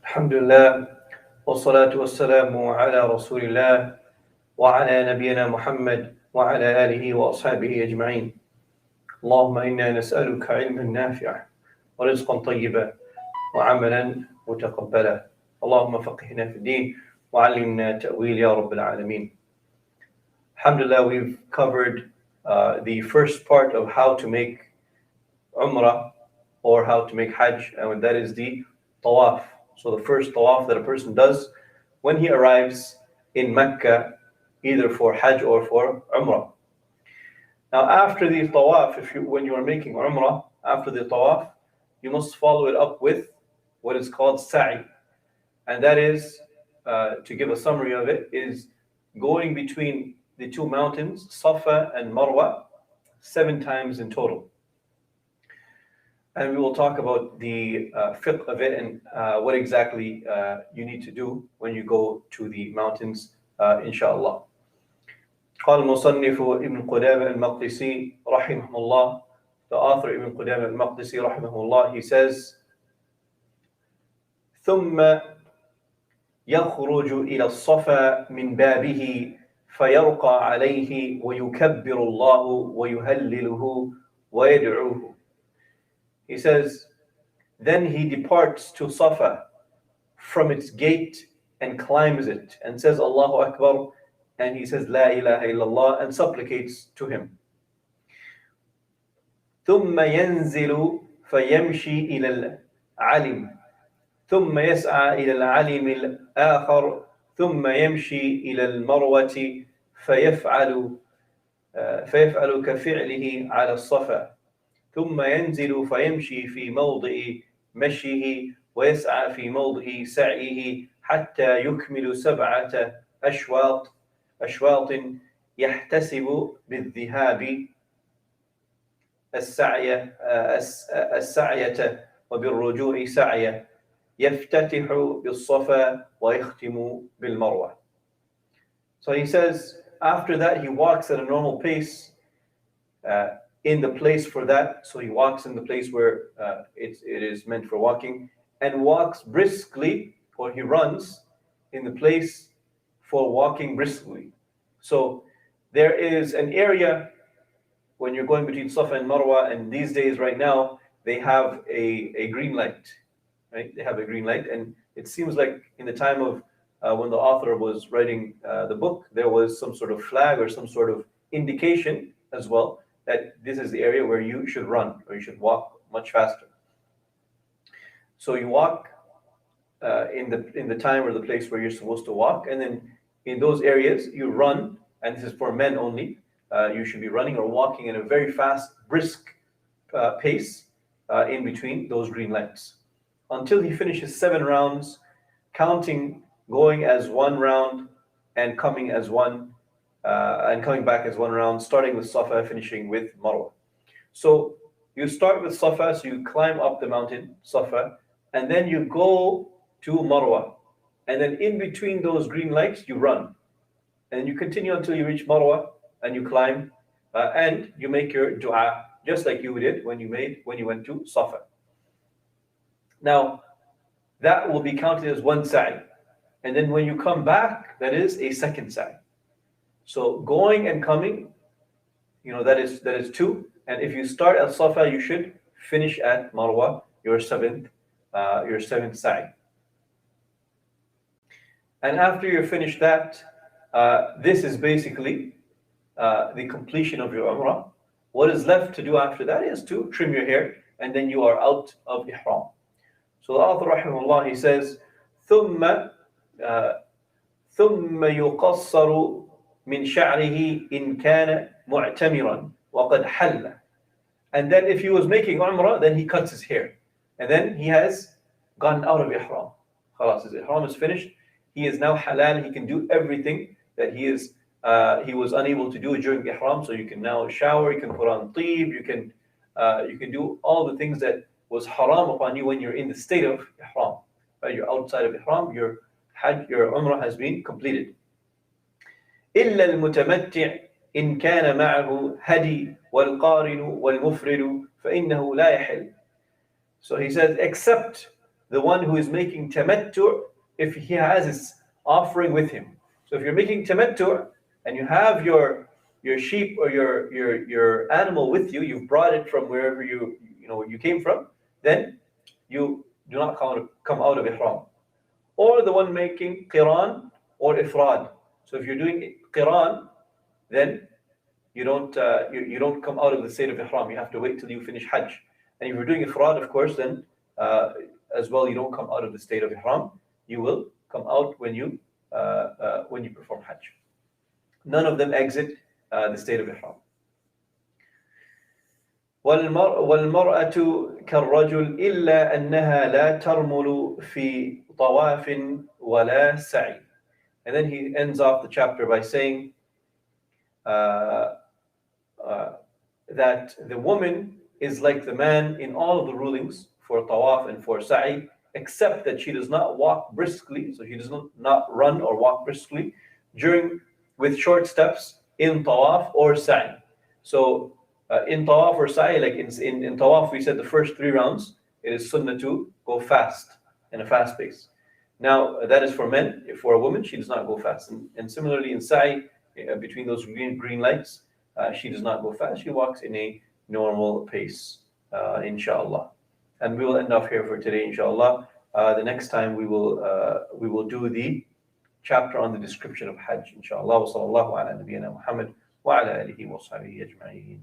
Alhamdulillah, wassalatu wassalamu ala rasulillah wa ala nabiyyina Muhammad wa ala alihi wa ashabihi ajma'in. Allahumma inna nas'aluka ilman nafi'a wa rizqan tayyiba wa amalan mutaqabbala. Allahumma faqihna fi din wa allimna ta'wil ya rabbil alameen. Alhamdulillah, we've covered the first part of how to make Umrah or how to make Hajj, and that is the tawaf. So the first tawaf that a person does when he arrives in Mecca, either for Hajj or for Umrah. Now, after the tawaf, when you are making Umrah, after the tawaf, you must follow it up with what is called sa'i, and that is, to give a summary of it, is going between the two mountains, Safa and Marwa, 7 times in total. And we will talk about the fiqh of it and what exactly you need to do when you go to the mountains, inshallah. قال المصنف ابن قدامة المقدسي رحمه الله, the author Ibn Qudamah al-Maqdisi rahimahullah, he says, ثم يخرج إلى الصفا من بابه فيرقى عليه ويكبر الله ويهلله ويدعوه. He says, then he departs to Safa from its gate and climbs it and says Allahu Akbar, and he says La ilaha illallah and supplicates to him. ثم ينزل فيمشي إلى العلم ثم يسعى إلى العلم الآخر ثم يمشي إلى المروة فيفعل كفعله على الصفا ثم ينزل فيمشي في موضع مشيه ويسعى في موضع سعيه حتى يكمل 7 أشواط يحتسب بالذهاب السعية وبالرجوع سعية يفتتح بالصفا ويختم بالمروة. So he says, after that he walks at a normal pace in the place for that. So he walks in the place where it is meant for walking, and walks briskly, or he runs in the place for walking briskly. So there is an area when you're going between Safa and Marwa, and these days right now they have a green light, right? They have a green light, and it seems like in the time of when the author was writing the book, there was some sort of flag or some sort of indication as well that this is the area where you should run or you should walk much faster. So you walk in the time or the place where you're supposed to walk, and then in those areas you run, and this is for men only. You should be running or walking in a very fast, brisk pace in between those green lights until he finishes 7 rounds, counting, going as 1 round and coming as one. And coming back as 1 round, starting with Safa, finishing with Marwa. So you start with Safa, so you climb up the mountain, Safa, and then you go to Marwa. And then in between those green lights, you run. And you continue until you reach Marwa, and you climb, and you make your dua, just like you did when you went to Safa. Now, that will be counted as 1 sa'i. And then when you come back, that is a 2nd sa'i. So going and coming, that is 2. And if you start at Safa, you should finish at Marwa, your 7th sa'i. And after you finish that, this is basically the completion of your Umrah. What is left to do after that is to trim your hair, and then you are out of Ihram. So the author rahimahullah, he says, ثم يقصر من شعره إن كان معتمرا وقد حل. And then if he was making Umrah, then he cuts his hair, and then he has gone out of Ihram. Khalas, his Ihram is finished. He is now halal. He can do everything that he was unable to do during Ihram. So you can now shower, you can put on tib, you can do all the things that was haram upon you when you're in the state of Ihram. Right? You're outside of Ihram, your Hajj, your Umrah has been completed. إلا المتمتع إن كان معه هدي والقارن والمفرد فإنه لا يحل. So he says, except the one who is making tamattu, if he has his offering with him. So if you're making tamattu and you have your sheep or your animal with you, you've brought it from wherever you came from, then you do not come out of ihram. Or the one making qiran or ifrad. So if you're doing qiran, then you don't come out of the state of ihram. You have to wait till you finish Hajj. And if you're doing ifrad, of course, then as well you don't come out of the state of ihram. You will come out when you perform Hajj. None of them exit the state of ihram. والمرأة كالرجل إلا أنها لا ترمل في طواف ولا سعي. And then he ends off the chapter by saying that the woman is like the man in all of the rulings for tawaf and for sa'i, except that she does not walk briskly, so she does not run or walk briskly with short steps in tawaf or sa'i. So in tawaf or sa'i, like in tawaf, we said the first 3 rounds, it is sunnah to go fast, in a fast pace. Now, that is for men. For a woman, she does not go fast. And similarly in sa'i, between those green lights, she does not go fast. She walks in a normal pace, inshallah. And we will end off here for today, inshallah. The next time we will do the chapter on the description of Hajj, inshallah. Wa sallallahu ala nabiyyina Muhammad wa ala alihi wa sahbihi ajma'in.